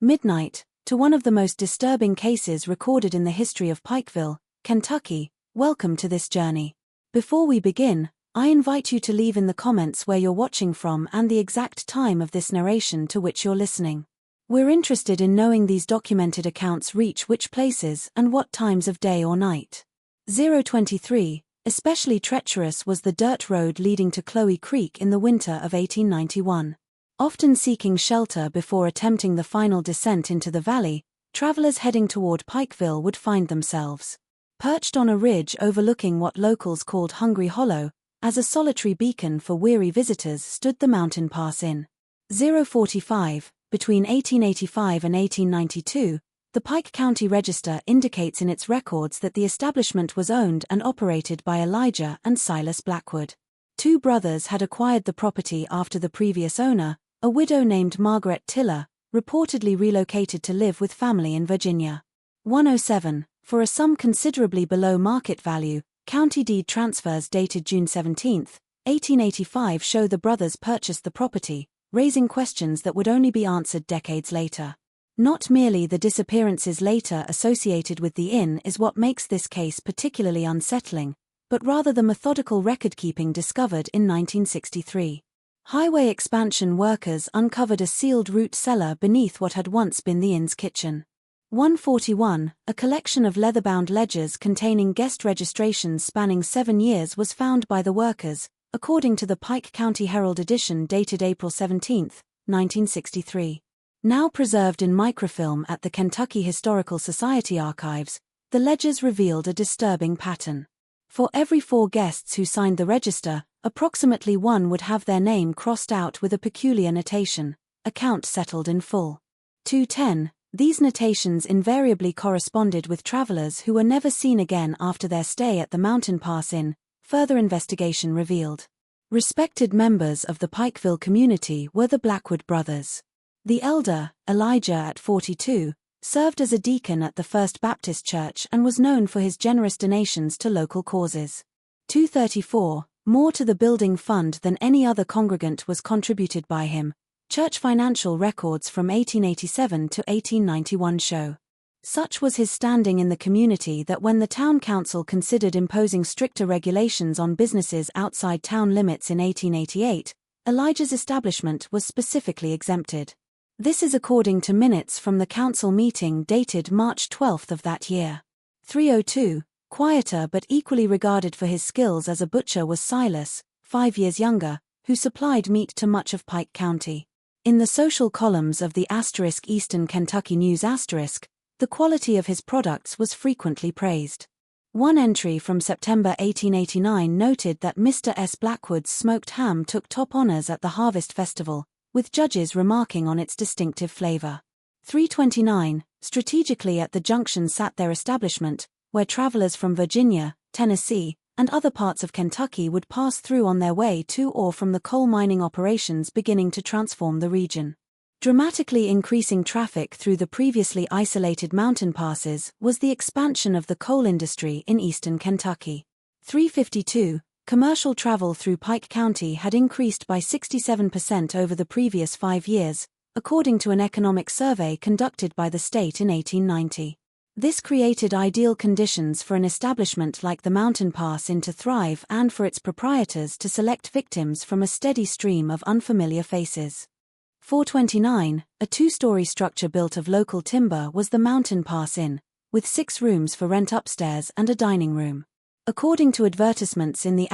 midnight, to one of the most disturbing cases recorded in the history of Pikeville, Kentucky. Welcome to this journey. Before we begin, I invite you to leave in the comments where you're watching from and the exact time of this narration to which you're listening. We're interested in knowing these documented accounts reach which places and what times of day or night. 023, especially treacherous was the dirt road leading to Chloe Creek in the winter of 1891. Often seeking shelter before attempting the final descent into the valley, travelers heading toward Pikeville would find themselves perched on a ridge overlooking what locals called Hungry Hollow. As a solitary beacon for weary visitors stood the mountain pass inn. 045, between 1885 and 1892, the Pike County Register indicates in its records that the establishment was owned and operated by Elijah and Silas Blackwood. Two brothers had acquired the property after the previous owner, a widow named Margaret Tiller, reportedly relocated to live with family in Virginia. 107, for a sum considerably below market value, county deed transfers dated June 17, 1885 show the brothers purchased the property, raising questions that would only be answered decades later. Not merely the disappearances later associated with the inn is what makes this case particularly unsettling, but rather the methodical record-keeping discovered in 1963. Highway expansion workers uncovered a sealed root cellar beneath what had once been the inn's kitchen. 141, a collection of leather-bound ledgers containing guest registrations spanning 7 years was found by the workers, according to the Pike County Herald edition dated April 17, 1963. Now preserved in microfilm at the Kentucky Historical Society archives, the ledgers revealed a disturbing pattern. For every 4 guests who signed the register, approximately 1 would have their name crossed out with a peculiar notation, "Account settled in full." 210, these notations invariably corresponded with travelers who were never seen again after their stay at the Mountain Pass Inn, further investigation revealed. Respected members of the Pikeville community were the Blackwood brothers. The elder, Elijah at 42, served as a deacon at the First Baptist Church and was known for his generous donations to local causes. 234, more to the building fund than any other congregant was contributed by him. Church financial records from 1887 to 1891 show. Such was his standing in the community that when the town council considered imposing stricter regulations on businesses outside town limits in 1888, Elijah's establishment was specifically exempted. This is according to minutes from the council meeting dated March 12 of that year. 302, quieter but equally regarded for his skills as a butcher was Silas, 5 years younger, who supplied meat to much of Pike County. In the social columns of the Eastern Kentucky News the quality of his products was frequently praised. One entry from September 1889 noted that Mr. S. Blackwood's smoked ham took top honors at the Harvest Festival, with judges remarking on its distinctive flavor. 329, strategically at the junction sat their establishment, where travelers from Virginia, Tennessee, and other parts of Kentucky would pass through on their way to or from the coal mining operations beginning to transform the region. Dramatically increasing traffic through the previously isolated mountain passes was the expansion of the coal industry in eastern Kentucky. 352, commercial travel through Pike County had increased by 67% over the previous 5 years, according to an economic survey conducted by the state in 1890. This created ideal conditions for an establishment like the Mountain Pass Inn to thrive and for its proprietors to select victims from a steady stream of unfamiliar faces. 429, a 2-story structure built of local timber was the Mountain Pass Inn, with 6 rooms for rent upstairs and a dining room. According to advertisements in the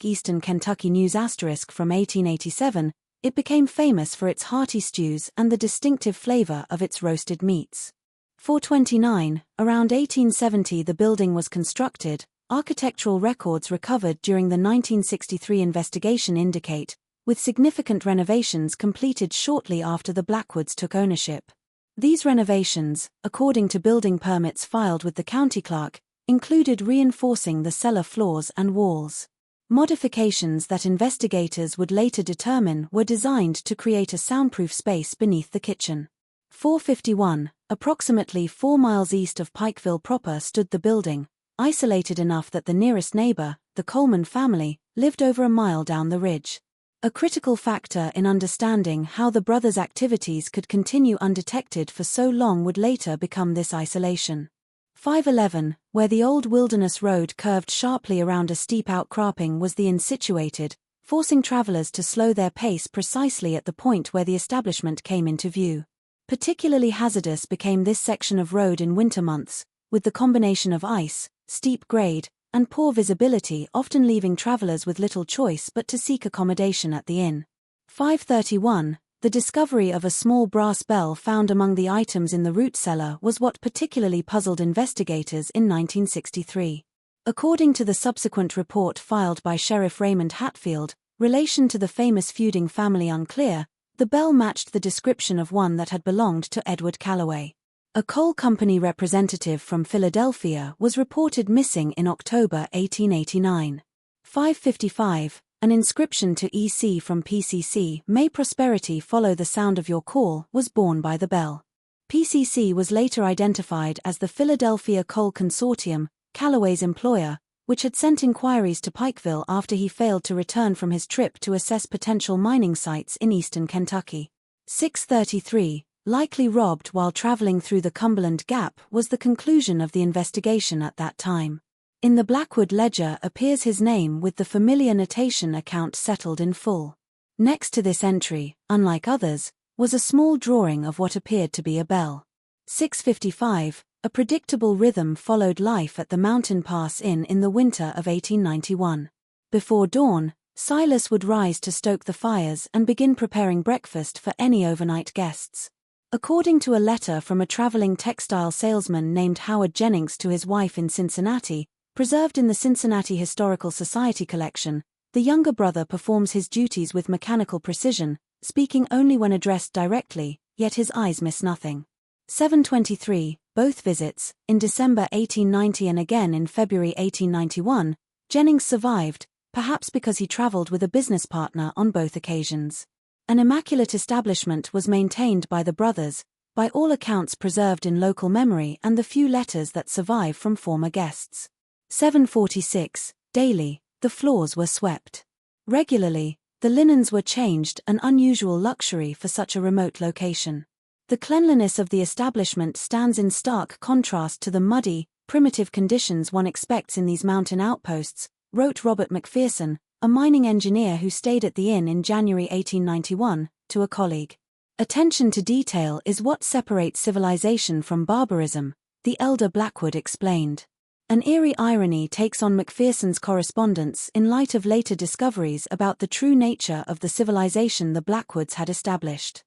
Eastern Kentucky News from 1887, it became famous for its hearty stews and the distinctive flavor of its roasted meats. 429, around 1870 the building was constructed. Architectural records recovered during the 1963 investigation indicate, with significant renovations completed shortly after the Blackwoods took ownership. These renovations, according to building permits filed with the county clerk, included reinforcing the cellar floors and walls. Modifications that investigators would later determine were designed to create a soundproof space beneath the kitchen. 451, approximately 4 miles east of Pikeville proper stood the building, isolated enough that the nearest neighbor, the Coleman family, lived over a mile down the ridge. A critical factor in understanding how the brothers' activities could continue undetected for so long would later become this isolation. 511, where the old wilderness road curved sharply around a steep outcropping, was the inn situated, forcing travelers to slow their pace precisely at the point where the establishment came into view. Particularly hazardous became this section of road in winter months, with the combination of ice, steep grade, and poor visibility often leaving travelers with little choice but to seek accommodation at the inn. 531, the discovery of a small brass bell found among the items in the root cellar was what particularly puzzled investigators in 1963. According to the subsequent report filed by Sheriff Raymond Hatfield, relation to the famous feuding family unclear, the bell matched the description of one that had belonged to Edward Calloway. A coal company representative from Philadelphia was reported missing in October 1889. 555, an inscription to EC from PCC, "May prosperity follow the sound of your call," was borne by the bell. PCC was later identified as the Philadelphia Coal Consortium, Calloway's employer, which had sent inquiries to Pikeville after he failed to return from his trip to assess potential mining sites in eastern Kentucky. 633, likely robbed while traveling through the Cumberland Gap, was the conclusion of the investigation at that time. In the Blackwood ledger appears his name with the familiar notation "account settled in full." Next to this entry, unlike others, was a small drawing of what appeared to be a bell. 655, a predictable rhythm followed life at the Mountain Pass Inn in the winter of 1891. Before dawn, Silas would rise to stoke the fires and begin preparing breakfast for any overnight guests. According to a letter from a traveling textile salesman named Howard Jennings to his wife in Cincinnati, preserved in the Cincinnati Historical Society collection, the younger brother performs his duties with mechanical precision, speaking only when addressed directly, yet his eyes miss nothing. 723, both visits, in December 1890 and again in February 1891, Jennings survived, perhaps because he traveled with a business partner on both occasions. An immaculate establishment was maintained by the brothers, by all accounts preserved in local memory and the few letters that survive from former guests. 746, daily, the floors were swept. Regularly, the linens were changed, an unusual luxury for such a remote location. The cleanliness of the establishment stands in stark contrast to the muddy, primitive conditions one expects in these mountain outposts, wrote Robert McPherson, a mining engineer who stayed at the inn in January 1891, to a colleague. Attention to detail is what separates civilization from barbarism, the elder Blackwood explained. An eerie irony takes on McPherson's correspondence in light of later discoveries about the true nature of the civilization the Blackwoods had established.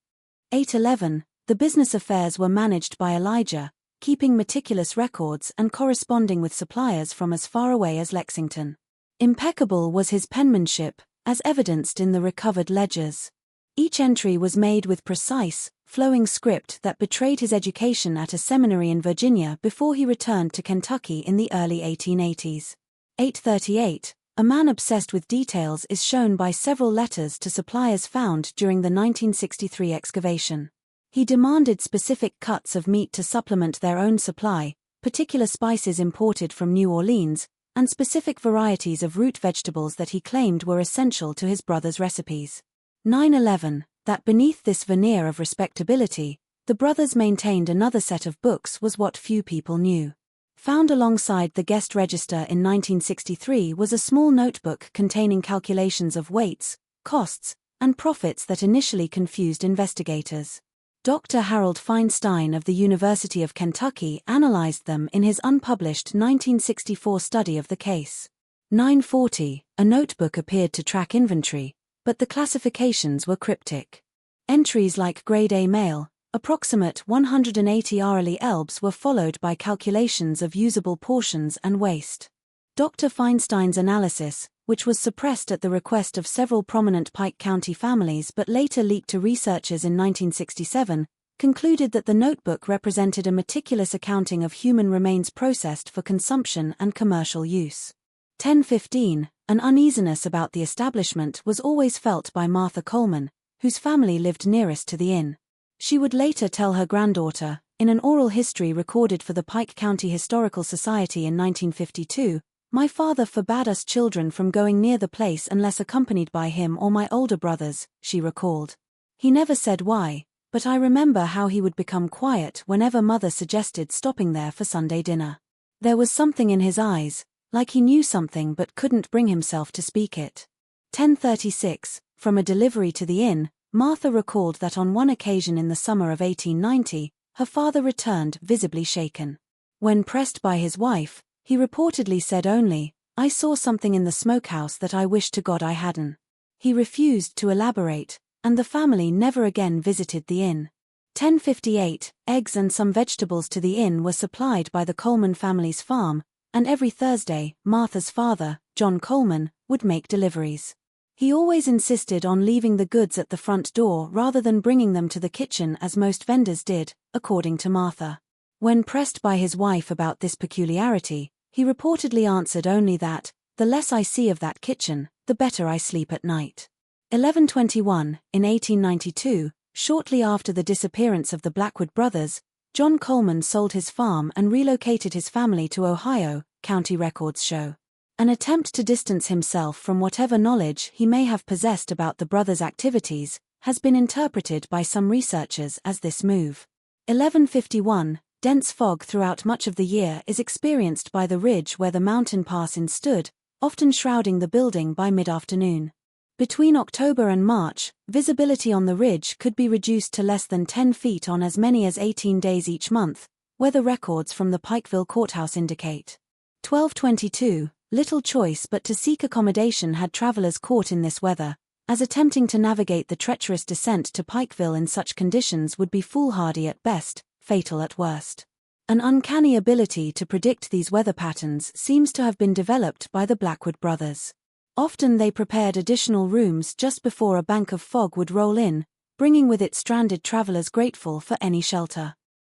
811, the business affairs were managed by Elijah, keeping meticulous records and corresponding with suppliers from as far away as Lexington. Impeccable was his penmanship, as evidenced in the recovered ledgers. Each entry was made with precise, flowing script that betrayed his education at a seminary in Virginia before he returned to Kentucky in the early 1880s. 838, a man obsessed with details is shown by several letters to suppliers found during the 1963 excavation. He demanded specific cuts of meat to supplement their own supply, particular spices imported from New Orleans, and specific varieties of root vegetables that he claimed were essential to his brother's recipes. 911, that beneath this veneer of respectability, the brothers maintained another set of books was what few people knew. Found alongside the guest register in 1963 was a small notebook containing calculations of weights, costs, and profits that initially confused investigators. Dr. Harold Feinstein of the University of Kentucky analyzed them in his unpublished 1964 study of the case. 940, a notebook appeared to track inventory, but the classifications were cryptic. Entries like grade A male, approximate 180 hourly elbs were followed by calculations of usable portions and waste. Dr. Feinstein's analysis, which was suppressed at the request of several prominent Pike County families but later leaked to researchers in 1967, concluded that the notebook represented a meticulous accounting of human remains processed for consumption and commercial use. 1015, an uneasiness about the establishment was always felt by Martha Coleman, whose family lived nearest to the inn. She would later tell her granddaughter, in an oral history recorded for the Pike County Historical Society in 1952, My father forbade us children from going near the place unless accompanied by him or my older brothers, she recalled. He never said why, but I remember how he would become quiet whenever Mother suggested stopping there for Sunday dinner. There was something in his eyes, like he knew something but couldn't bring himself to speak it. 10:36, from a delivery to the inn, Martha recalled that on one occasion in the summer of 1890, her father returned visibly shaken. When pressed by his wife, he reportedly said only, "I saw something in the smokehouse that I wish to God I hadn't." He refused to elaborate, and the family never again visited the inn. 10:58, eggs and some vegetables to the inn were supplied by the Coleman family's farm, and every Thursday, Martha's father, John Coleman, would make deliveries. He always insisted on leaving the goods at the front door rather than bringing them to the kitchen as most vendors did, according to Martha. When pressed by his wife about this peculiarity, he reportedly answered only that, "The less I see of that kitchen, the better I sleep at night." 11:21, in 1892, shortly after the disappearance of the Blackwood brothers, John Coleman sold his farm and relocated his family to Ohio, county records show. An attempt to distance himself from whatever knowledge he may have possessed about the brothers' activities has been interpreted by some researchers as this move. 11:51, dense fog throughout much of the year is experienced by the ridge where the mountain pass in stood, often shrouding the building by mid-afternoon. Between October and March, visibility on the ridge could be reduced to less than 10 feet on as many as 18 days each month, weather records from the Pikeville courthouse indicate. 12:22, little choice but to seek accommodation had travelers caught in this weather, as attempting to navigate the treacherous descent to Pikeville in such conditions would be foolhardy at best, fatal at worst. An uncanny ability to predict these weather patterns seems to have been developed by the Blackwood brothers. Often they prepared additional rooms just before a bank of fog would roll in, bringing with it stranded travelers grateful for any shelter.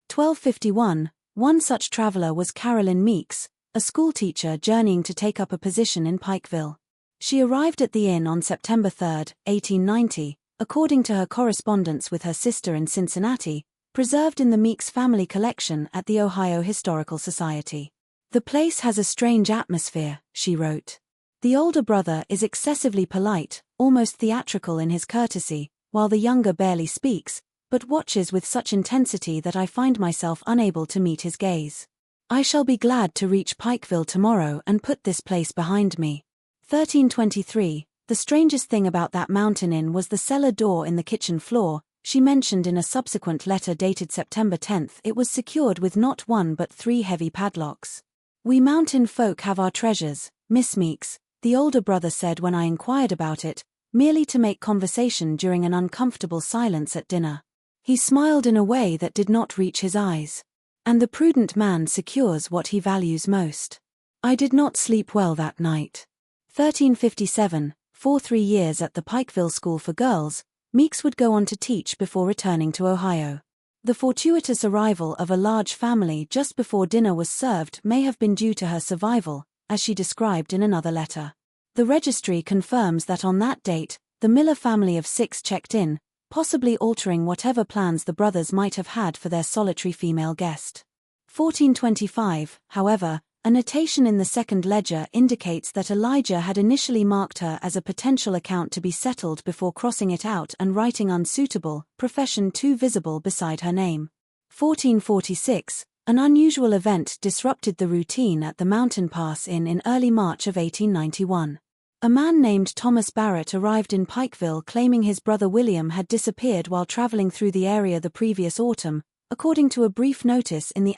12:51, one such traveler was Carolyn Meeks, a schoolteacher journeying to take up a position in Pikeville. She arrived at the inn on September 3, 1890, according to her correspondence with her sister in Cincinnati, preserved in the Meeks family collection at the Ohio Historical Society. "The place has a strange atmosphere," she wrote. "The older brother is excessively polite, almost theatrical in his courtesy, while the younger barely speaks, but watches with such intensity that I find myself unable to meet his gaze. I shall be glad to reach Pikeville tomorrow and put this place behind me." 13:23, the strangest thing about that mountain inn was the cellar door in the kitchen floor. She mentioned in a subsequent letter dated September 10 it was secured with not one but 3 heavy padlocks. "We mountain folk have our treasures, Miss Meeks," the older brother said when I inquired about it, merely to make conversation during an uncomfortable silence at dinner. He smiled in a way that did not reach his eyes. And the prudent man secures what he values most. I did not sleep well that night. 13:57, for 3 years at the Pikeville School for Girls, Meeks would go on to teach before returning to Ohio. The fortuitous arrival of a large family just before dinner was served may have been due to her survival, as she described in another letter. The registry confirms that on that date, the Miller family of 6 checked in, possibly altering whatever plans the brothers might have had for their solitary female guest. 14:25, however, a notation in the second ledger indicates that Elijah had initially marked her as a potential account to be settled before crossing it out and writing unsuitable, profession too visible beside her name. 14:46, an unusual event disrupted the routine at the Mountain Pass Inn in early March of 1891. A man named Thomas Barrett arrived in Pikeville claiming his brother William had disappeared while traveling through the area the previous autumn, according to a brief notice in the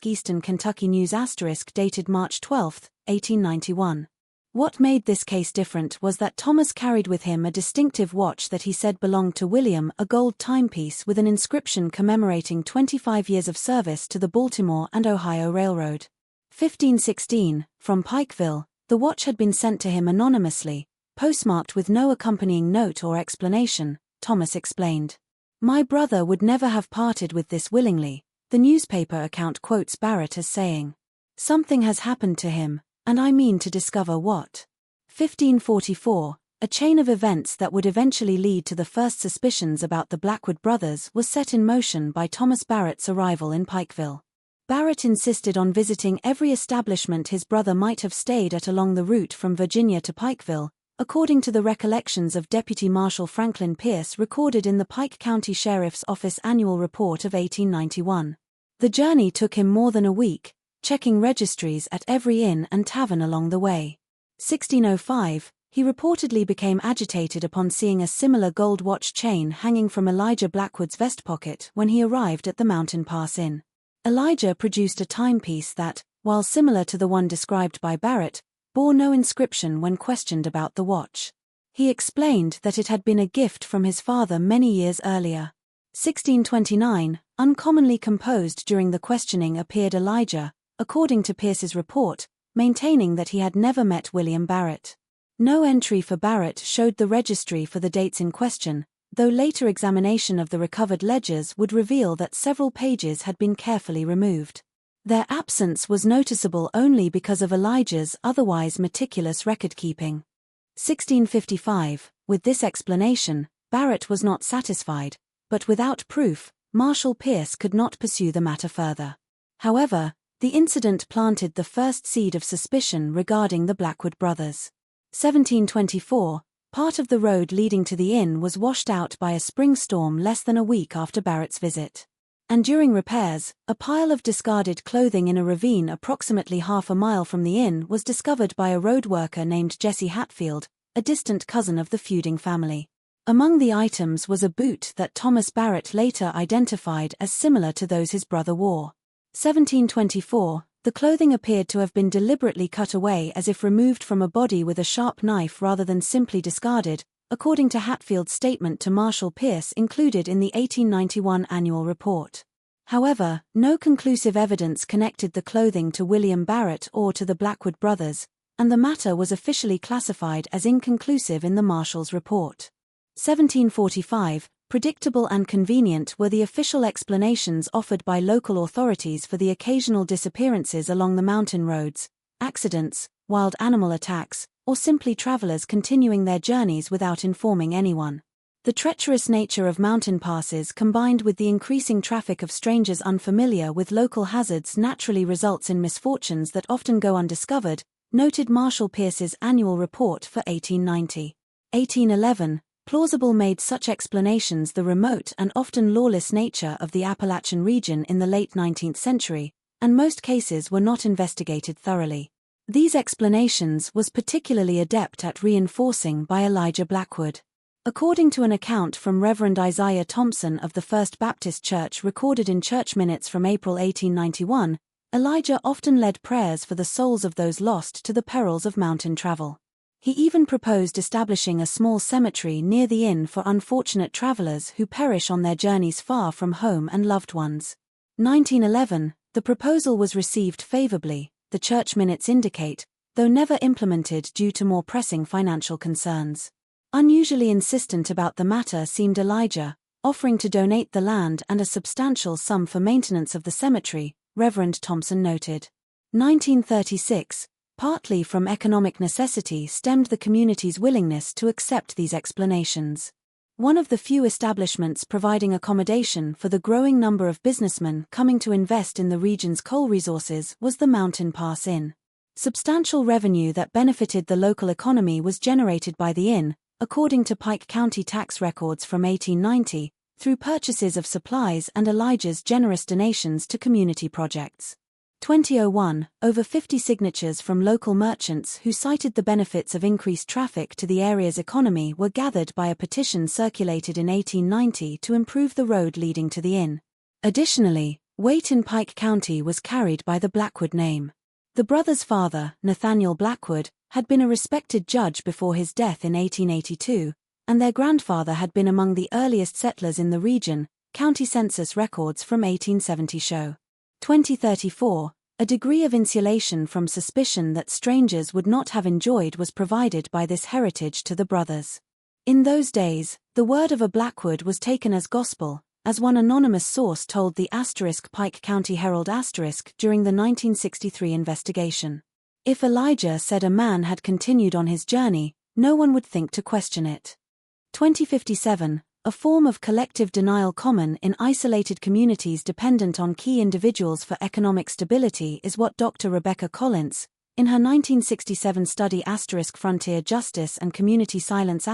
Eastern Kentucky News dated March 12, 1891. What made this case different was that Thomas carried with him a distinctive watch that he said belonged to William, a gold timepiece with an inscription commemorating 25 years of service to the Baltimore and Ohio Railroad. 15:16, from Pikeville, the watch had been sent to him anonymously, postmarked with no accompanying note or explanation, Thomas explained. "My brother would never have parted with this willingly," the newspaper account quotes Barrett as saying. "Something has happened to him, and I mean to discover what." 1544, a chain of events that would eventually lead to the first suspicions about the Blackwood brothers was set in motion by Thomas Barrett's arrival in Pikeville. Barrett insisted on visiting every establishment his brother might have stayed at along the route from Virginia to Pikeville, according to the recollections of Deputy Marshal Franklin Pierce recorded in the Pike County Sheriff's Office Annual Report of 1891. The journey took him more than a week, checking registries at every inn and tavern along the way. 1605, he reportedly became agitated upon seeing a similar gold watch chain hanging from Elijah Blackwood's vest pocket when he arrived at the Mountain Pass Inn. Elijah produced a timepiece that, while similar to the one described by Barrett, bore no inscription when questioned about the watch. He explained that it had been a gift from his father many years earlier. 1629, uncommonly composed during the questioning appeared Elijah, according to Pierce's report, maintaining that he had never met William Barrett. No entry for Barrett showed the registry for the dates in question, though later examination of the recovered ledgers would reveal that several pages had been carefully removed. Their absence was noticeable only because of Elijah's otherwise meticulous record-keeping. 1655, with this explanation, Barrett was not satisfied, but without proof, Marshal Pierce could not pursue the matter further. However, the incident planted the first seed of suspicion regarding the Blackwood brothers. 1724, part of the road leading to the inn was washed out by a spring storm less than a week after Barrett's visit. And during repairs, a pile of discarded clothing in a ravine approximately half a mile from the inn was discovered by a road worker named Jesse Hatfield, a distant cousin of the feuding family. Among the items was a boot that Thomas Barrett later identified as similar to those his brother wore. 1724, the clothing appeared to have been deliberately cut away as if removed from a body with a sharp knife rather than simply discarded, according to Hatfield's statement to Marshal Pierce included in the 1891 annual report. However, no conclusive evidence connected the clothing to William Barrett or to the Blackwood brothers, and the matter was officially classified as inconclusive in the Marshal's report. 1745, predictable and convenient were the official explanations offered by local authorities for the occasional disappearances along the mountain roads, accidents, wild animal attacks, or simply travelers continuing their journeys without informing anyone. The treacherous nature of mountain passes combined with the increasing traffic of strangers unfamiliar with local hazards naturally results in misfortunes that often go undiscovered, noted Marshal Pierce's annual report for 1890. 1811, plausible made such explanations the remote and often lawless nature of the Appalachian region in the late 19th century, and most cases were not investigated thoroughly. These explanations was particularly adept at reinforcing by Elijah Blackwood. According to an account from Reverend Isaiah Thompson of the First Baptist Church recorded in church minutes from April 1891, Elijah often led prayers for the souls of those lost to the perils of mountain travel. He even proposed establishing a small cemetery near the inn for unfortunate travelers who perish on their journeys far from home and loved ones. 1911, the proposal was received favorably, the church minutes indicate, though never implemented due to more pressing financial concerns. Unusually insistent about the matter seemed Elijah, offering to donate the land and a substantial sum for maintenance of the cemetery, Reverend Thompson noted. 1936, partly from economic necessity stemmed the community's willingness to accept these explanations. One of the few establishments providing accommodation for the growing number of businessmen coming to invest in the region's coal resources was the Mountain Pass Inn. Substantial revenue that benefited the local economy was generated by the inn, according to Pike County tax records from 1890, through purchases of supplies and Elijah's generous donations to community projects. 2001, over 50 signatures from local merchants who cited the benefits of increased traffic to the area's economy were gathered by a petition circulated in 1890 to improve the road leading to the inn. Additionally, weight in Pike County was carried by the Blackwood name. The brothers' father, Nathaniel Blackwood, had been a respected judge before his death in 1882, and their grandfather had been among the earliest settlers in the region, county census records from 1870 show. 2034, a degree of insulation from suspicion that strangers would not have enjoyed was provided by this heritage to the brothers. In those days, the word of a Blackwood was taken as gospel, as one anonymous source told the Pike County Herald during the 1963 investigation. If Elijah said a man had continued on his journey, no one would think to question it. 2057, a form of collective denial common in isolated communities dependent on key individuals for economic stability, is what Dr. Rebecca Collins, in her 1967 study Frontier Justice and Community Silence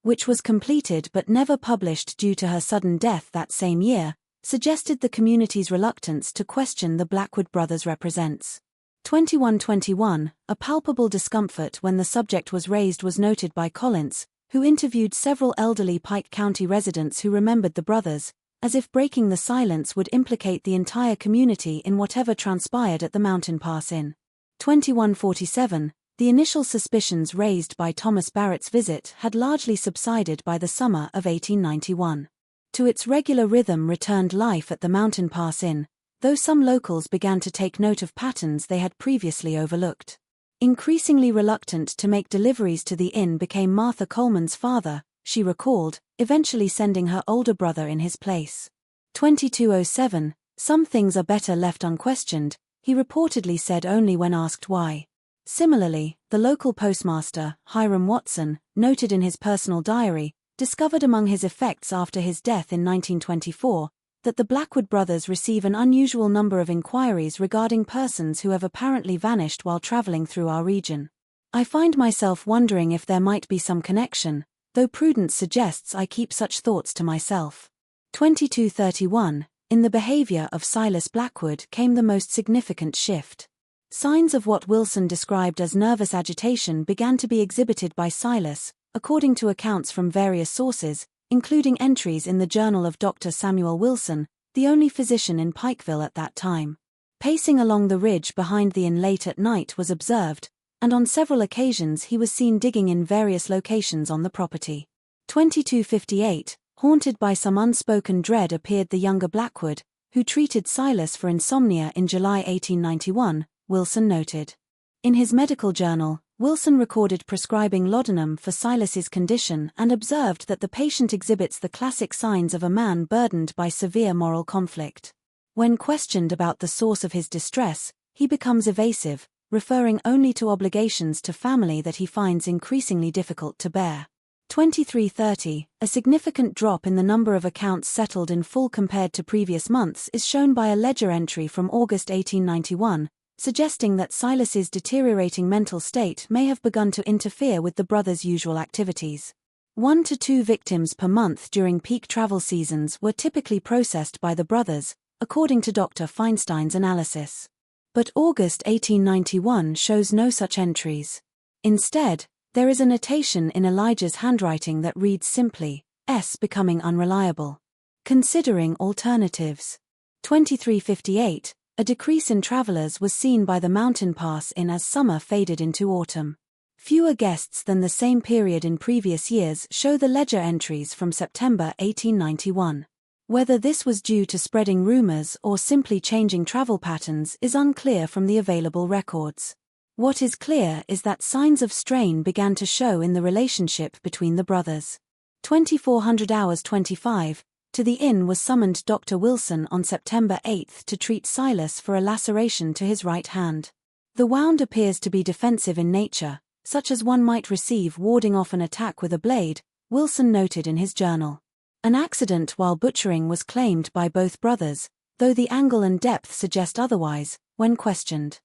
which was completed but never published due to her sudden death that same year, suggested the community's reluctance to question the Blackwood brothers represents. 2121, a palpable discomfort when the subject was raised was noted by Collins, who interviewed several elderly Pike County residents who remembered the brothers, as if breaking the silence would implicate the entire community in whatever transpired at the Mountain Pass Inn. 2147, the initial suspicions raised by Thomas Barrett's visit had largely subsided by the summer of 1891. To its regular rhythm returned life at the Mountain Pass Inn, though some locals began to take note of patterns they had previously overlooked. Increasingly reluctant to make deliveries to the inn became Martha Coleman's father, she recalled, eventually sending her older brother in his place. 2207, some things are better left unquestioned, he reportedly said only when asked why. Similarly, the local postmaster, Hiram Watson, noted in his personal diary, discovered among his effects after his death in 1924, that the Blackwood brothers receive an unusual number of inquiries regarding persons who have apparently vanished while traveling through our region. I find myself wondering if there might be some connection, though prudence suggests I keep such thoughts to myself. 2231, in the behavior of Silas Blackwood came the most significant shift. Signs of what Wilson described as nervous agitation began to be exhibited by Silas, according to accounts from various sources, including entries in the journal of Dr. Samuel Wilson, the only physician in Pikeville at that time. Pacing along the ridge behind the inn late at night was observed, and on several occasions he was seen digging in various locations on the property. 2258, haunted by some unspoken dread appeared the younger Blackwood, who treated Silas for insomnia in July 1891, Wilson noted. In his medical journal, Wilson recorded prescribing laudanum for Silas's condition and observed that the patient exhibits the classic signs of a man burdened by severe moral conflict. When questioned about the source of his distress, he becomes evasive, referring only to obligations to family that he finds increasingly difficult to bear. 2330, a significant drop in the number of accounts settled in full compared to previous months is shown by a ledger entry from August 1891, suggesting that Silas's deteriorating mental state may have begun to interfere with the brothers' usual activities. 1 to 2 victims per month during peak travel seasons were typically processed by the brothers, according to Dr. Feinstein's analysis. But August 1891 shows no such entries. Instead, there is a notation in Elijah's handwriting that reads simply, "S becoming unreliable. Considering alternatives." 2358, a decrease in travelers was seen by the Mountain Pass Inn as summer faded into autumn. Fewer guests than the same period in previous years show the ledger entries from September 1891. Whether this was due to spreading rumors or simply changing travel patterns is unclear from the available records. What is clear is that signs of strain began to show in the relationship between the brothers. 2400 hours 25, to the inn was summoned Dr. Wilson on September 8 to treat Silas for a laceration to his right hand. The wound appears to be defensive in nature, such as one might receive warding off an attack with a blade, Wilson noted in his journal. An accident while butchering was claimed by both brothers, though the angle and depth suggest otherwise, when questioned.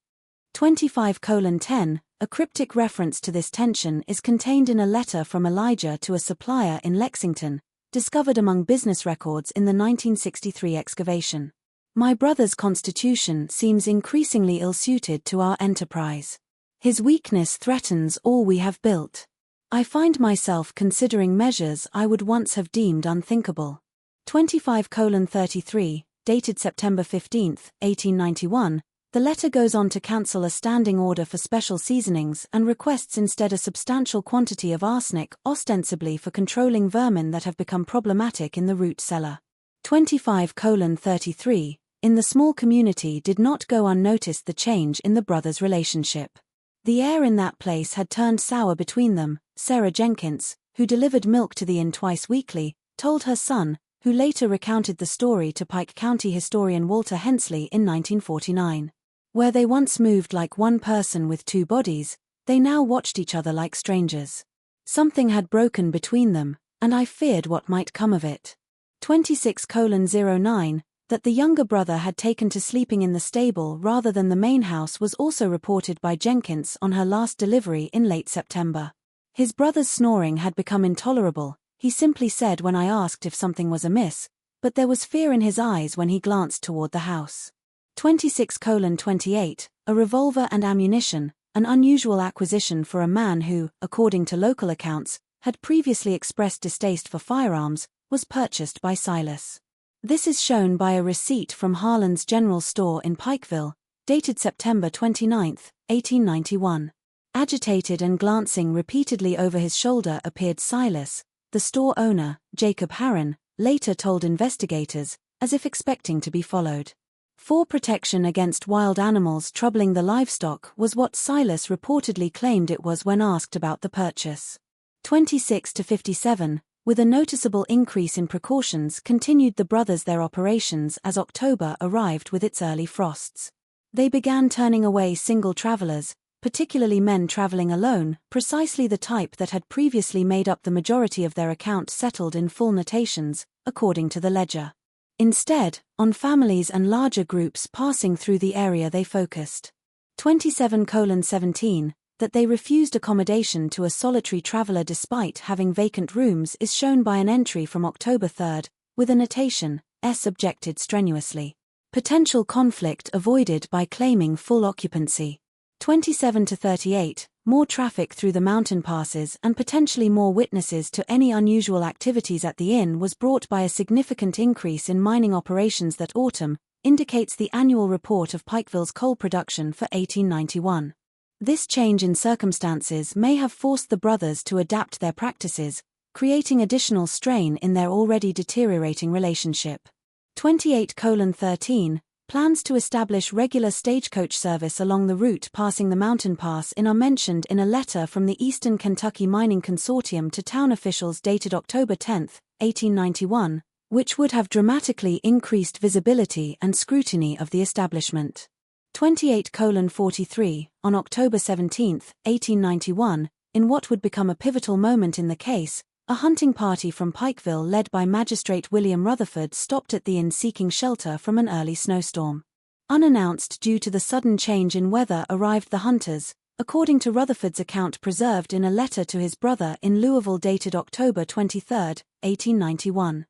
25:10, a cryptic reference to this tension is contained in a letter from Elijah to a supplier in Lexington, discovered among business records in the 1963 excavation. "My brother's constitution seems increasingly ill-suited to our enterprise. His weakness threatens all we have built. I find myself considering measures I would once have deemed unthinkable." 25:33, dated September 15, 1891, the letter goes on to cancel a standing order for special seasonings and requests instead a substantial quantity of arsenic, ostensibly for controlling vermin that have become problematic in the root cellar. 25:33, in the small community did not go unnoticed the change in the brothers' relationship. The air in that place had turned sour between them. Sarah Jenkins, who delivered milk to the inn twice weekly, told her son, who later recounted the story to Pike County historian Walter Hensley in 1949. Where they once moved like one person with two bodies, they now watched each other like strangers. Something had broken between them, and I feared what might come of it. 26:09, that the younger brother had taken to sleeping in the stable rather than the main house was also reported by Jenkins on her last delivery in late September. His brother's snoring had become intolerable, he simply said when I asked if something was amiss, but there was fear in his eyes when he glanced toward the house. 26:28, a revolver and ammunition, an unusual acquisition for a man who, according to local accounts, had previously expressed distaste for firearms, was purchased by Silas. This is shown by a receipt from Harlan's General Store in Pikeville, dated September 29, 1891. Agitated and glancing repeatedly over his shoulder appeared Silas, the store owner, Jacob Harron, later told investigators, as if expecting to be followed. For protection against wild animals troubling the livestock was what Silas reportedly claimed it was when asked about the purchase. 26:57, with a noticeable increase in precautions, continued the brothers their operations as October arrived with its early frosts. They began turning away single travelers, particularly men traveling alone, precisely the type that had previously made up the majority of their account settled in full notations, according to the ledger. Instead, on families and larger groups passing through the area they focused. 27:17, that they refused accommodation to a solitary traveler despite having vacant rooms is shown by an entry from October 3, with a notation, S objected strenuously. Potential conflict avoided by claiming full occupancy. 27:38, more traffic through the mountain passes and potentially more witnesses to any unusual activities at the inn was brought by a significant increase in mining operations that autumn, indicates the annual report of Pikeville's coal production for 1891. This change in circumstances may have forced the brothers to adapt their practices, creating additional strain in their already deteriorating relationship. 28:13, plans to establish regular stagecoach service along the route passing the mountain pass are mentioned in a letter from the Eastern Kentucky Mining Consortium to town officials dated October 10, 1891, which would have dramatically increased visibility and scrutiny of the establishment. 28:43, on October 17, 1891, in what would become a pivotal moment in the case, a hunting party from Pikeville led by Magistrate William Rutherford stopped at the inn seeking shelter from an early snowstorm. Unannounced due to the sudden change in weather arrived the hunters, according to Rutherford's account preserved in a letter to his brother in Louisville dated October 23, 1891.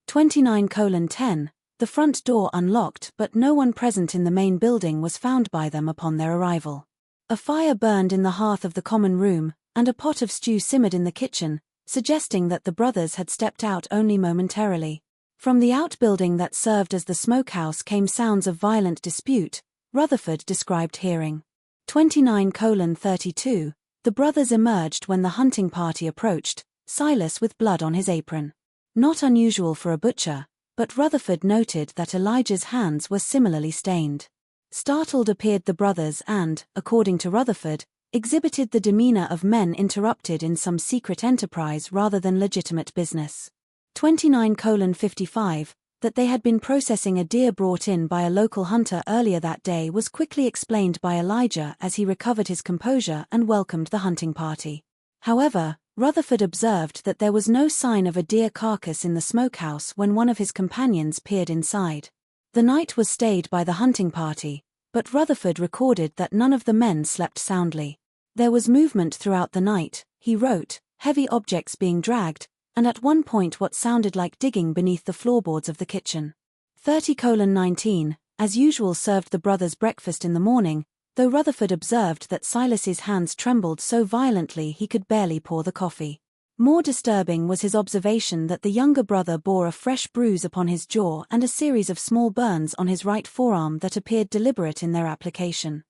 29:10, the front door unlocked but no one present in the main building was found by them upon their arrival. A fire burned in the hearth of the common room, and a pot of stew simmered in the kitchen, suggesting that the brothers had stepped out only momentarily. From the outbuilding that served as the smokehouse came sounds of violent dispute, Rutherford described hearing. 29:32, the brothers emerged when the hunting party approached, Silas with blood on his apron. Not unusual for a butcher, but Rutherford noted that Elijah's hands were similarly stained. Startled appeared the brothers and, according to Rutherford, exhibited the demeanor of men interrupted in some secret enterprise rather than legitimate business. 29:55, that they had been processing a deer brought in by a local hunter earlier that day was quickly explained by Elijah as he recovered his composure and welcomed the hunting party. However, Rutherford observed that there was no sign of a deer carcass in the smokehouse when one of his companions peered inside. The night was stayed by the hunting party, but Rutherford recorded that none of the men slept soundly. There was movement throughout the night, he wrote, heavy objects being dragged, and at one point what sounded like digging beneath the floorboards of the kitchen. 30:19, as usual served the brothers breakfast in the morning, though Rutherford observed that Silas's hands trembled so violently he could barely pour the coffee. More disturbing was his observation that the younger brother bore a fresh bruise upon his jaw and a series of small burns on his right forearm that appeared deliberate in their application.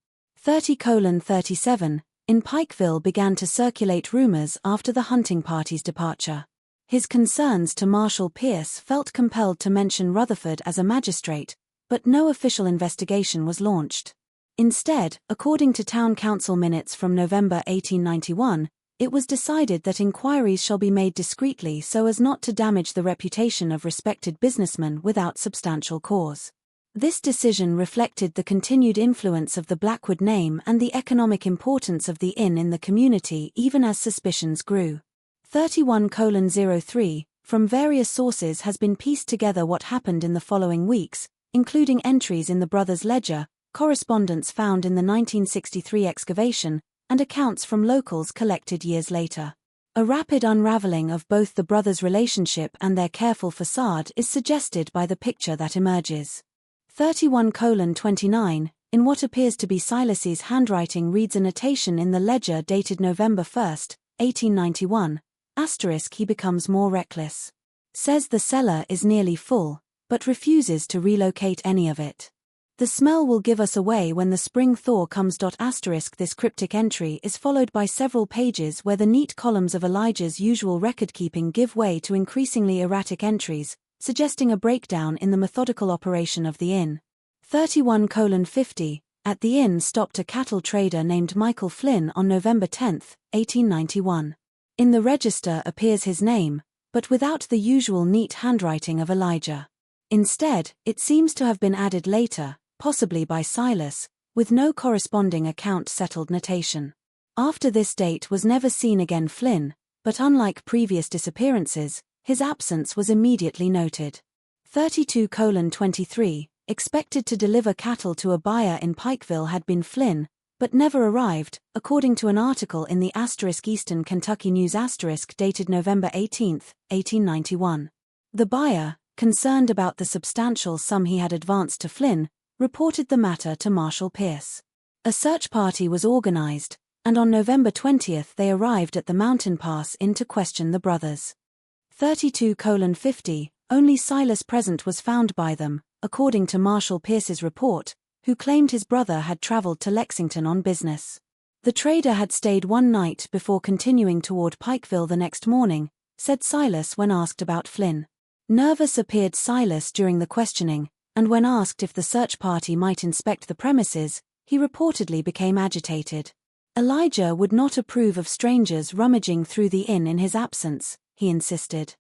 30:37, in Pikeville began to circulate rumors after the hunting party's departure. His concerns to Marshal Pierce felt compelled to mention Rutherford as a magistrate, but no official investigation was launched. Instead, according to town council minutes from November 1891, it was decided that inquiries shall be made discreetly so as not to damage the reputation of respected businessmen without substantial cause. This decision reflected the continued influence of the Blackwood name and the economic importance of the inn in the community even as suspicions grew. 31:03, from various sources has been pieced together what happened in the following weeks, including entries in the brothers' ledger, correspondence found in the 1963 excavation, and accounts from locals collected years later. A rapid unraveling of both the brothers' relationship and their careful facade is suggested by the picture that emerges. 31:29, in what appears to be Silas's handwriting reads a notation in the ledger dated November 1, 1891, * he becomes more reckless. Says the cellar is nearly full, but refuses to relocate any of it. The smell will give us away when the spring thaw comes. * This cryptic entry is followed by several pages where the neat columns of Elijah's usual record-keeping give way to increasingly erratic entries, suggesting a breakdown in the methodical operation of the inn. 31:50, at the inn stopped a cattle trader named Michael Flynn on November 10, 1891. In the register appears his name, but without the usual neat handwriting of Elijah. Instead, it seems to have been added later, possibly by Silas, with no corresponding account-settled notation. After this date was never seen again Flynn, but unlike previous disappearances, his absence was immediately noted. 32:23, expected to deliver cattle to a buyer in Pikeville had been Flynn, but never arrived, according to an article in the Eastern Kentucky News dated November 18, 1891. The buyer, concerned about the substantial sum he had advanced to Flynn, reported the matter to Marshal Pierce. A search party was organized, and on November 20 they arrived at the mountain pass Inn to question the brothers. 32:50, only Silas present was found by them, according to Marshal Pierce's report, who claimed his brother had traveled to Lexington on business. The trader had stayed one night before continuing toward Pikeville the next morning, said Silas when asked about Flynn. Nervous appeared Silas during the questioning, and when asked if the search party might inspect the premises, he reportedly became agitated. Elijah would not approve of strangers rummaging through the inn in his absence, he insisted.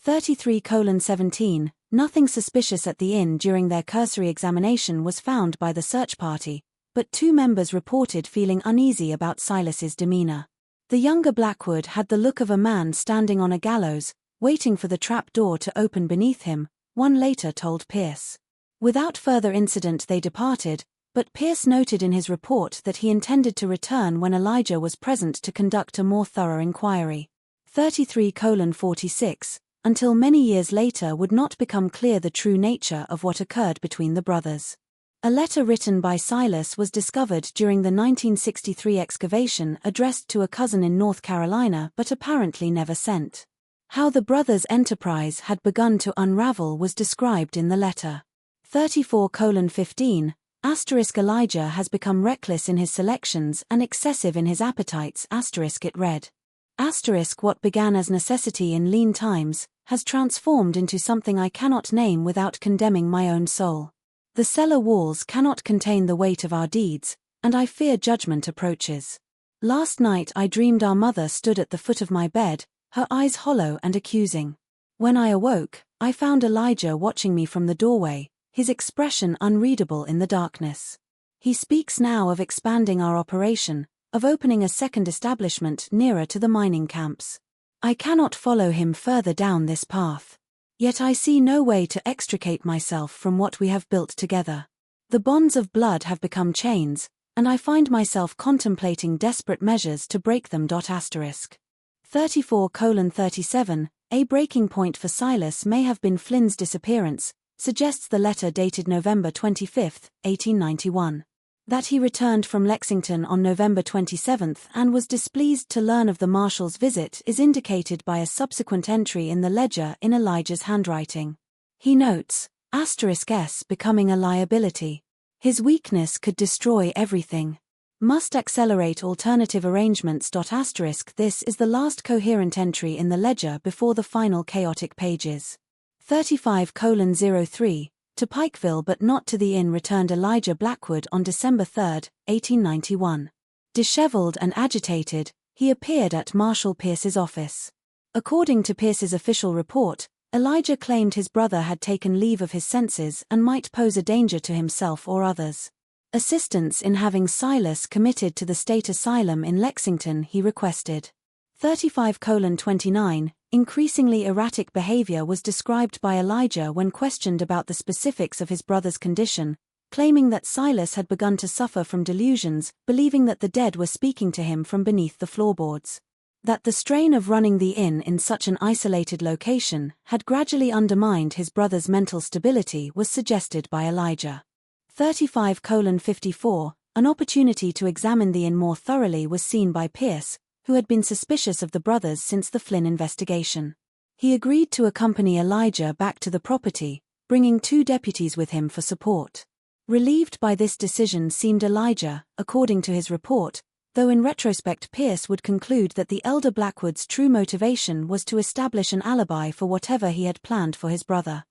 33:17, nothing suspicious at the inn during their cursory examination was found by the search party, but two members reported feeling uneasy about Silas's demeanor. The younger Blackwood had the look of a man standing on a gallows, waiting for the trap door to open beneath him, one later told Pierce. Without further incident they departed, but Pierce noted in his report that he intended to return when Elijah was present to conduct a more thorough inquiry. 33:46, until many years later would not become clear the true nature of what occurred between the brothers. A letter written by Silas was discovered during the 1963 excavation addressed to a cousin in North Carolina but apparently never sent. How the brothers' enterprise had begun to unravel was described in the letter. 34:15, Elijah has become reckless in his selections and excessive in his appetites. It read. What began as necessity in lean times, has transformed into something I cannot name without condemning my own soul. The cellar walls cannot contain the weight of our deeds, and I fear judgment approaches. Last night I dreamed our mother stood at the foot of my bed, her eyes hollow and accusing. When I awoke, I found Elijah watching me from the doorway, his expression unreadable in the darkness. He speaks now of expanding our operation, of opening a second establishment nearer to the mining camps. I cannot follow him further down this path. Yet I see no way to extricate myself from what we have built together. The bonds of blood have become chains, and I find myself contemplating desperate measures to break them. 34:37, a breaking point for Silas may have been Flynn's disappearance, suggests the letter dated November 25, 1891. That he returned from Lexington on November 27 and was displeased to learn of the marshal's visit is indicated by a subsequent entry in the ledger in Elijah's handwriting. He notes, *S becoming a liability. His weakness could destroy everything. Must accelerate alternative arrangements. This is the last coherent entry in the ledger before the final chaotic pages. 35:03, to Pikeville but not to the inn returned Elijah Blackwood on December 3, 1891. Disheveled and agitated, he appeared at Marshal Pierce's office. According to Pierce's official report, Elijah claimed his brother had taken leave of his senses and might pose a danger to himself or others. Assistance in having Silas committed to the state asylum in Lexington he requested. 35:29, increasingly erratic behavior was described by Elijah when questioned about the specifics of his brother's condition, claiming that Silas had begun to suffer from delusions, believing that the dead were speaking to him from beneath the floorboards. That the strain of running the inn in such an isolated location had gradually undermined his brother's mental stability was suggested by Elijah. 35:54, an opportunity to examine the inn more thoroughly was seen by Pierce, who had been suspicious of the brothers since the Flynn investigation. He agreed to accompany Elijah back to the property, bringing 2 deputies with him for support. Relieved by this decision seemed Elijah, according to his report, though in retrospect Pierce would conclude that the elder Blackwood's true motivation was to establish an alibi for whatever he had planned for his brother.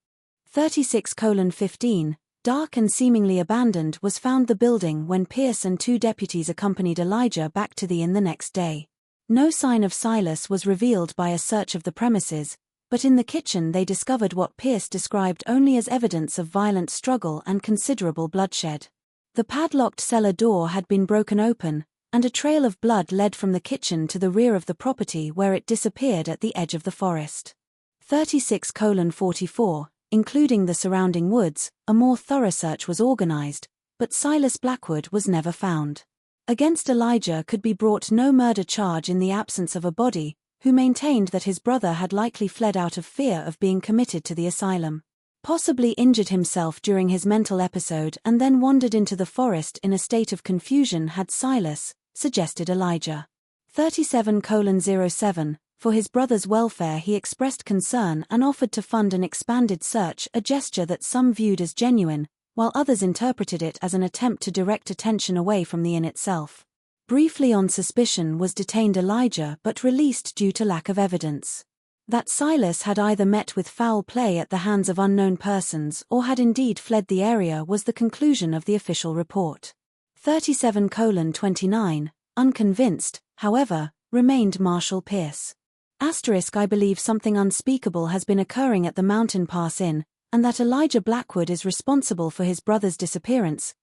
36:15, dark and seemingly abandoned was found the building when Pierce and 2 deputies accompanied Elijah back to the inn the next day. No sign of Silas was revealed by a search of the premises, but in the kitchen they discovered what Pierce described only as evidence of violent struggle and considerable bloodshed. The padlocked cellar door had been broken open, and a trail of blood led from the kitchen to the rear of the property where it disappeared at the edge of the forest. 36:44, including the surrounding woods, a more thorough search was organized, but Silas Blackwood was never found. Against Elijah could be brought no murder charge in the absence of a body, who maintained that his brother had likely fled out of fear of being committed to the asylum. Possibly injured himself during his mental episode and then wandered into the forest in a state of confusion had Silas, suggested Elijah. 37:07, for his brother's welfare he expressed concern and offered to fund an expanded search, a gesture that some viewed as genuine, while others interpreted it as an attempt to direct attention away from the inn itself. Briefly on suspicion was detained Elijah but released due to lack of evidence. That Silas had either met with foul play at the hands of unknown persons or had indeed fled the area was the conclusion of the official report. 37:29, unconvinced, however, remained Marshal Pierce. I believe something unspeakable has been occurring at the Mountain Pass Inn, and that Elijah Blackwood is responsible for his brother's disappearance.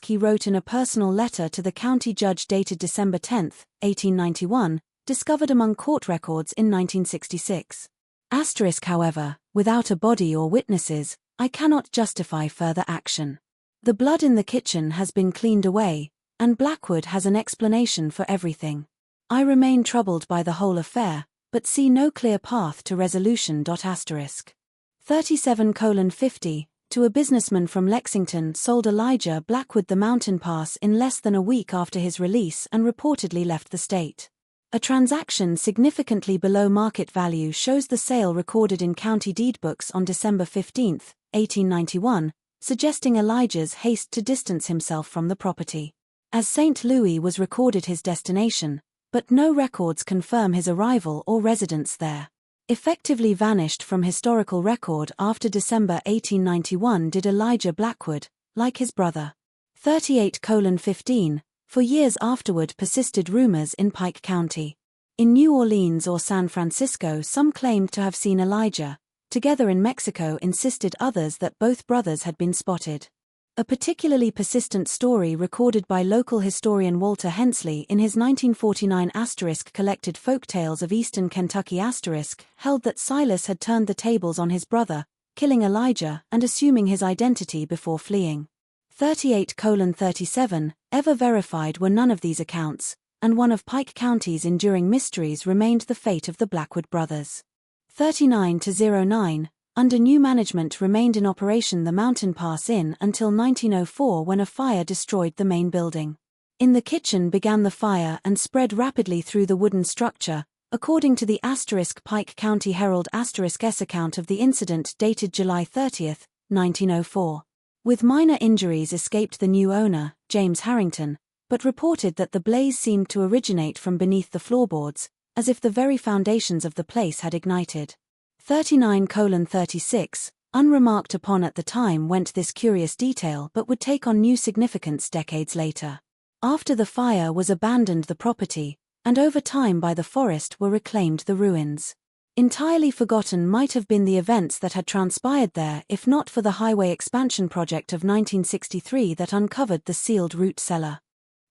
He wrote in a personal letter to the county judge dated December 10, 1891, discovered among court records in 1966. However, without a body or witnesses, I cannot justify further action. The blood in the kitchen has been cleaned away, and Blackwood has an explanation for everything. I remain troubled by the whole affair, but see no clear path to resolution. 37:50, to a businessman from Lexington sold Elijah Blackwood the Mountain Pass in less than a week after his release and reportedly left the state. A transaction significantly below market value shows the sale recorded in county deed books on December 15, 1891, suggesting Elijah's haste to distance himself from the property. As St. Louis was recorded his destination, but no records confirm his arrival or residence there. Effectively vanished from historical record after December 1891 did Elijah Blackwood, like his brother. 38:15, for years afterward persisted rumors in Pike County. In New Orleans or San Francisco some claimed to have seen Elijah. Together in Mexico insisted others that both brothers had been spotted. A particularly persistent story recorded by local historian Walter Hensley in his 1949 collected folktales of eastern Kentucky held that Silas had turned the tables on his brother, killing Elijah and assuming his identity before fleeing. 38:37, ever verified were none of these accounts, and one of Pike County's enduring mysteries remained the fate of the Blackwood brothers. 39:09, under new management remained in operation the Mountain Pass Inn until 1904 when a fire destroyed the main building. In the kitchen began the fire and spread rapidly through the wooden structure, according to the Pike County Herald S account of the incident dated July 30, 1904. With minor injuries escaped the new owner, James Harrington, but reported that the blaze seemed to originate from beneath the floorboards, as if the very foundations of the place had ignited. 39:36, unremarked upon at the time went this curious detail but would take on new significance decades later. After the fire was abandoned the property, and over time by the forest were reclaimed the ruins. Entirely forgotten might have been the events that had transpired there if not for the highway expansion project of 1963 that uncovered the sealed root cellar.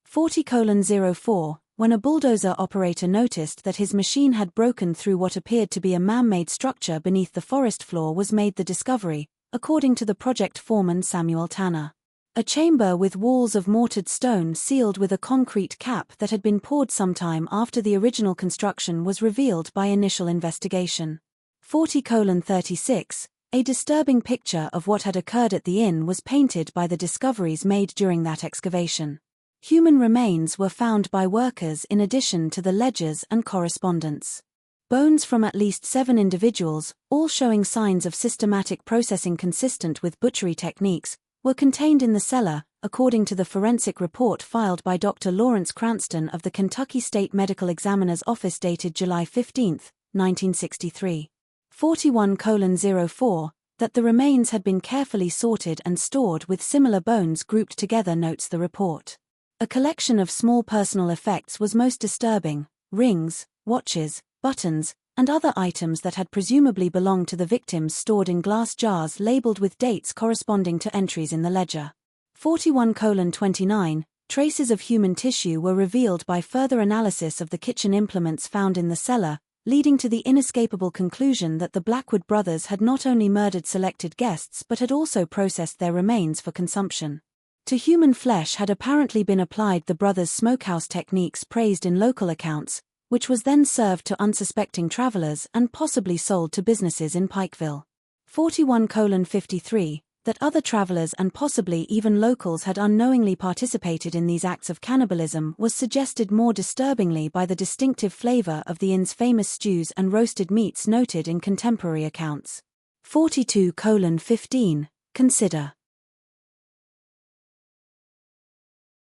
40:04, When a bulldozer operator noticed that his machine had broken through what appeared to be a man-made structure beneath the forest floor was made the discovery, according to the project foreman Samuel Tanner. A chamber with walls of mortared stone sealed with a concrete cap that had been poured sometime after the original construction was revealed by initial investigation. 40:36, a disturbing picture of what had occurred at the inn was painted by the discoveries made during that excavation. Human remains were found by workers in addition to the ledgers and correspondence. Bones from at least 7 individuals, all showing signs of systematic processing consistent with butchery techniques, were contained in the cellar, according to the forensic report filed by Dr. Lawrence Cranston of the Kentucky State Medical Examiner's Office dated July 15, 1963. 41:04, that the remains had been carefully sorted and stored with similar bones grouped together, notes the report. A collection of small personal effects was most disturbing: rings, watches, buttons, and other items that had presumably belonged to the victims stored in glass jars labeled with dates corresponding to entries in the ledger. 41:29, traces of human tissue were revealed by further analysis of the kitchen implements found in the cellar, leading to the inescapable conclusion that the Blackwood brothers had not only murdered selected guests but had also processed their remains for consumption. To human flesh had apparently been applied the brothers' smokehouse techniques praised in local accounts, which was then served to unsuspecting travelers and possibly sold to businesses in Pikeville. 41:53, that other travelers and possibly even locals had unknowingly participated in these acts of cannibalism was suggested more disturbingly by the distinctive flavor of the inn's famous stews and roasted meats noted in contemporary accounts. 42:15, consider.